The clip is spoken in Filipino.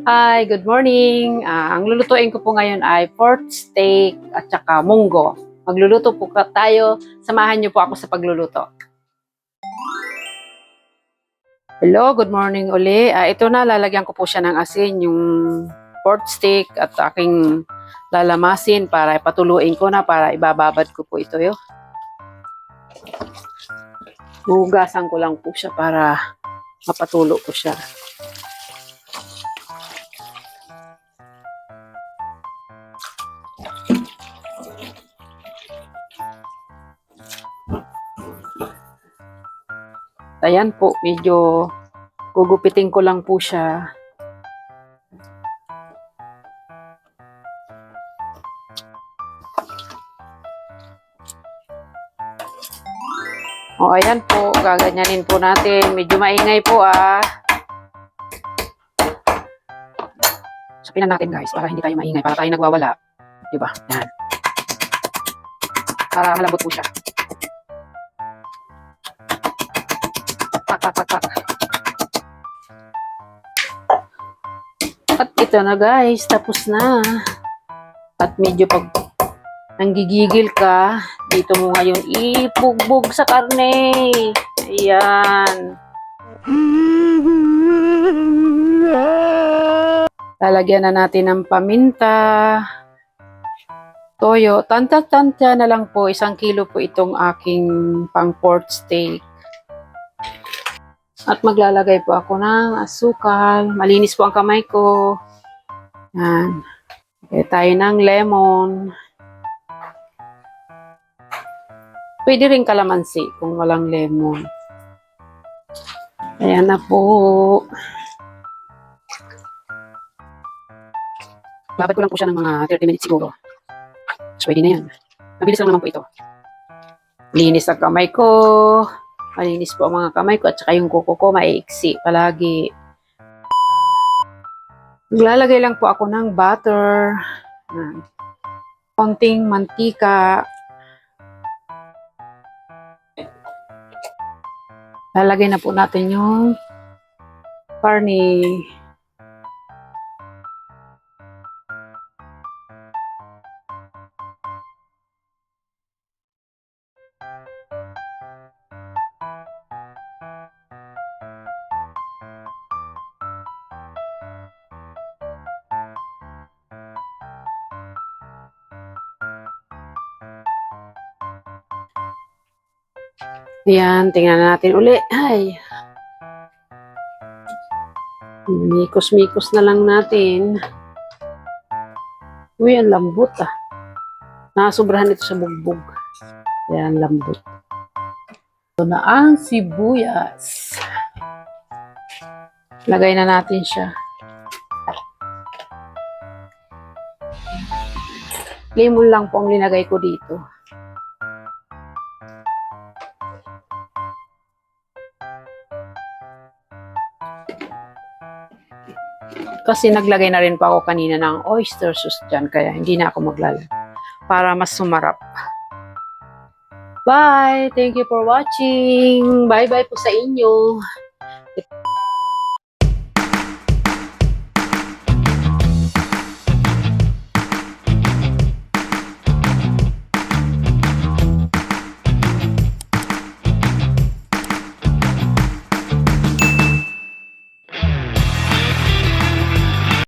Hi, good morning. Ang lulutuin ko po ngayon ay pork steak at saka munggo. Magluluto po tayo. Samahan niyo po ako sa pagluluto. Hello, good morning uli. Ito na, lalagyan ko po siya ng asin, yung pork steak at aking lalamasin para ipatuluin ko na para ibababad ko po ito. Hugasan ko lang po siya para mapatulo ko siya. Ayan po, medyo gugupitin ko lang po siya. O, ayan po, gaganyanin po natin. Medyo maingay po Sapinan natin guys, para hindi tayo maingay, para tayo nagwawala. Diba? Yan. Para malambot po siya. Tak. At ito na guys, tapos na. At medyo pag nanggigigil ka, dito mo ngayon ibugbog sa karne. Ayan. Lalagyan na natin ng paminta, toyo. Tanta-tanta na lang po. 1 kilo po itong aking pang pork steak. At maglalagay po ako ng asukal. Malinis po ang kamay ko. Yan. Lagay tayo ng lemon. Pwede rin kalamansi kung walang lemon. Ayan na po. Babad ko lang po siya ng mga 30 minutes siguro. So, pwede na yan. Mabilis lang naman po ito. Linis ang kamay ko. Malinis po ang mga kamay ko at saka yung kuko ko maiiksi palagi. Maglalagay lang po ako ng butter. Konting mantika. Lalagay na po natin yung karne. Ayan, tingnan natin uli. Ay. Mikos-mikos na lang natin. Uy, ang lambot Nakasobrahan ito sa bugbog. Ayan, lambot. Ito na ang sibuyas. Lagay na natin siya. Lemon lang po ang linagay ko dito. Kasi naglagay na rin pa ako kanina ng oyster sauce dyan, kaya hindi na ako maglalagay. Para mas sumarap. Bye! Thank you for watching! Bye-bye po sa inyo!